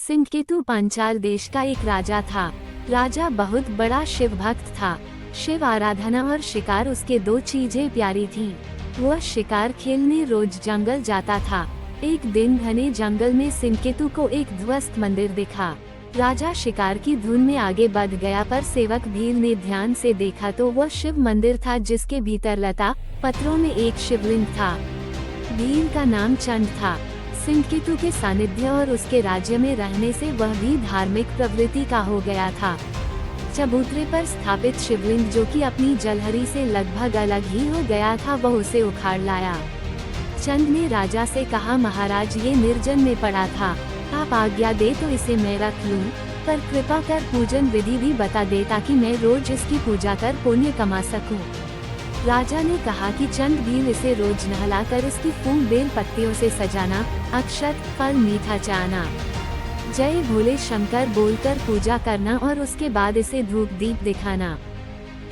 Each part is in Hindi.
सिंहकेतु पांचाल देश का एक राजा था। राजा बहुत बड़ा शिव भक्त था। शिव आराधना और शिकार उसके दो चीजें प्यारी थी। वह शिकार खेलने रोज जंगल जाता था। एक दिन घने जंगल में सिंहकेतु को एक ध्वस्त मंदिर दिखा। राजा शिकार की धुन में आगे बढ़ गया, पर सेवक भील ने ध्यान से देखा तो वह शिव मंदिर था, जिसके भीतर लता पत्थरों में एक शिवलिंग था। भील का नाम चंद था। सिंहकेतु के सानिध्य और उसके राज्य में रहने से वह भी धार्मिक प्रवृत्ति का हो गया था। चबूतरे पर स्थापित शिवलिंग, जो कि अपनी जलहरी से लगभग अलग ही हो गया था, वह उसे उखाड़ लाया। चंद ने राजा से कहा, महाराज, ये निर्जन में पड़ा था, आप आज्ञा दे तो इसे मैं रख लूं, पर कृपा कर पूजन विधि भी बता दे ताकि मैं रोज इसकी पूजा कर पुण्य कमा सकूं। राजा ने कहा कि चंद भील इसे रोज नहलाकर इसकी फूल बेल पत्तियों से सजाना, अक्षत फल मीठा चाना, जय भोले शंकर बोलकर पूजा करना और उसके बाद इसे धूप दीप दिखाना।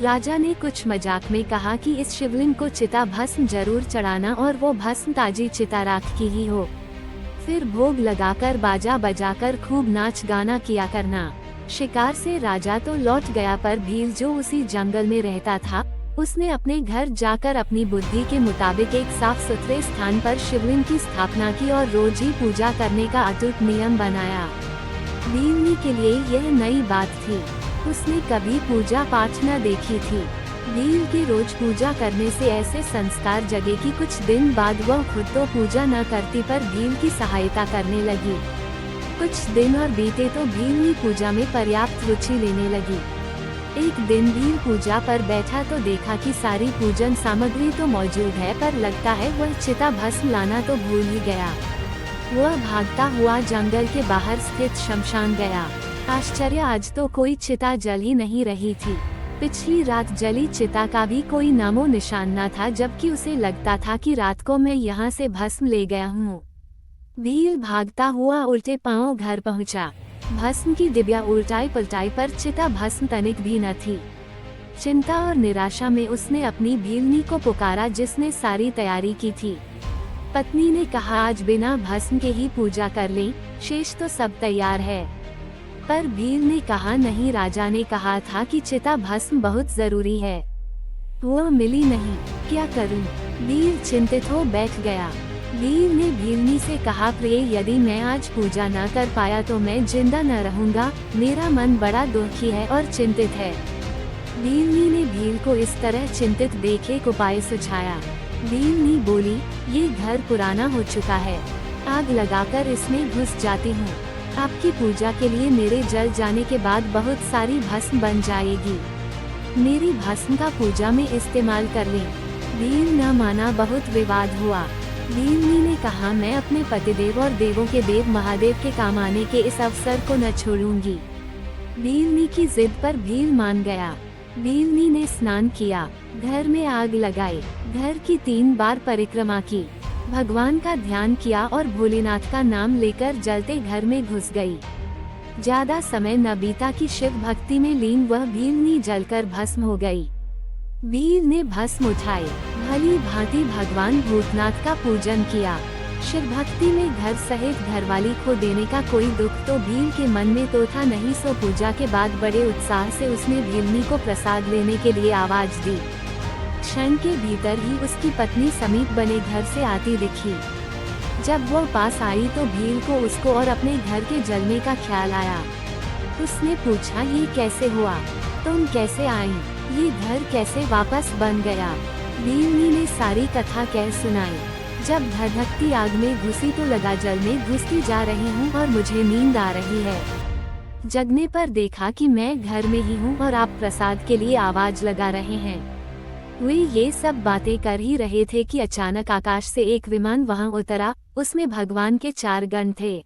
राजा ने कुछ मजाक में कहा कि इस शिवलिंग को चिता भस्म जरूर चढ़ाना और वो भस्म ताजी चिता राख की ही हो। फिर भोग लगाकर बाजा बजाकर खूब नाच गाना किया करना। शिकार से राजा तो लौट गया, पर भील जो उसी जंगल में रहता था, उसने अपने घर जाकर अपनी बुद्धि के मुताबिक एक साफ सुथरे स्थान पर शिवलिंग की स्थापना की और रोज ही पूजा करने का अटूट नियम बनाया। भील के लिए यह नई बात थी। उसने कभी पूजा पाठ न देखी थी। भील की रोज पूजा करने से ऐसे संस्कार जगे कि कुछ दिन बाद वह खुद तो पूजा न करती, पर भील की सहायता करने लगी। कुछ दिन और बीते तो भील पूजा में पर्याप्त रुचि लेने लगी। एक दिन भील पूजा पर बैठा तो देखा कि सारी पूजन सामग्री तो मौजूद है, पर लगता है वह चिता भस्म लाना तो भूल ही गया। वह भागता हुआ जंगल के बाहर स्थित शमशान गया। आश्चर्य, आज तो कोई चिता जल ही नहीं रही थी। पिछली रात जली चिता का भी कोई नामो निशान न था, जबकि उसे लगता था कि रात को मैं यहाँ से भस्म ले गया हूँ। भील भागता हुआ उल्टे पांव घर पहुँचा। भस्म की डिबिया उल्टाई पलटाई, पर चिता भस्म तनिक भी न थी। चिंता और निराशा में उसने अपनी भीलनी को पुकारा, जिसने सारी तैयारी की थी। पत्नी ने कहा, आज बिना भस्म के ही पूजा कर लें, शेष तो सब तैयार है। पर भील ने कहा, नहीं, राजा ने कहा था कि चिता भस्म बहुत जरूरी है। वह मिली नहीं, क्या करूं? भील चिंतित हो बैठ गया। भील ने भीलनी से कहा, प्रिय, यदि मैं आज पूजा न कर पाया तो मैं जिंदा न रहूंगा। मेरा मन बड़ा दुखी है और चिंतित है। भीलनी ने भील को इस तरह चिंतित देख एक उपाय सुझाया। भीलनी बोली, ये घर पुराना हो चुका है, आग लगाकर इसमें घुस जाती हूँ। आपकी पूजा के लिए मेरे जल जाने के बाद बहुत सारी भस्म बन जाएगी। मेरी भस्म का पूजा में इस्तेमाल कर लें। भील न माना, बहुत विवाद हुआ। भीलनी ने कहा, मैं अपने पतिदेव और देवों के देव महादेव के काम आने के इस अवसर को न छोड़ूंगी। भीलनी की जिद पर भील मान गया। भीलनी ने स्नान किया, घर में आग लगाई, घर की 3 बार परिक्रमा की, भगवान का ध्यान किया और भोलेनाथ का नाम लेकर जलते घर में घुस गई। ज्यादा समय न बीता कि शिव भक्ति में लीन वह भीलनी जलकर भस्म हो गई। भील ने भस्म उठाई, भली भांति भगवान भूतनाथ का पूजन किया। शिव भक्ति में घर सहित घरवाली खो देने का कोई दुख तो भील के मन में तो था नहीं, सो पूजा के बाद बड़े उत्साह से उसने भीलनी को प्रसाद लेने के लिए आवाज दी। क्षण के भीतर ही उसकी पत्नी समीप बने घर से आती दिखी। जब वह पास आई तो भील को उसको और अपने घर के जलने का ख्याल आया। उसने पूछा, ये कैसे हुआ? तुम कैसे आई? ये घर कैसे वापस बन गया? भीलनी ने सारी कथा कह सुनाई। जब धधकती आग में घुसी तो लगा जल में घुसती जा रही हूँ और मुझे नींद आ रही है। जगने पर देखा कि मैं घर में ही हूँ और आप प्रसाद के लिए आवाज लगा रहे हैं। वे ये सब बातें कर ही रहे थे कि अचानक आकाश से एक विमान वहां उतरा। उसमें भगवान के 4 गण थे।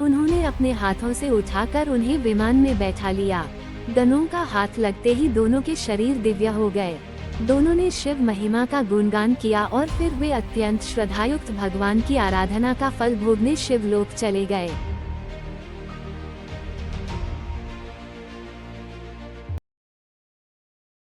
उन्होंने अपने हाथों से उठाकर उन्हें विमान में बैठा लिया। गणों का हाथ लगते ही दोनों के शरीर दिव्य हो गए। दोनों ने शिव महिमा का गुणगान किया और फिर वे अत्यंत श्रद्धायुक्त भगवान की आराधना का फल भोगने शिवलोक चले गए।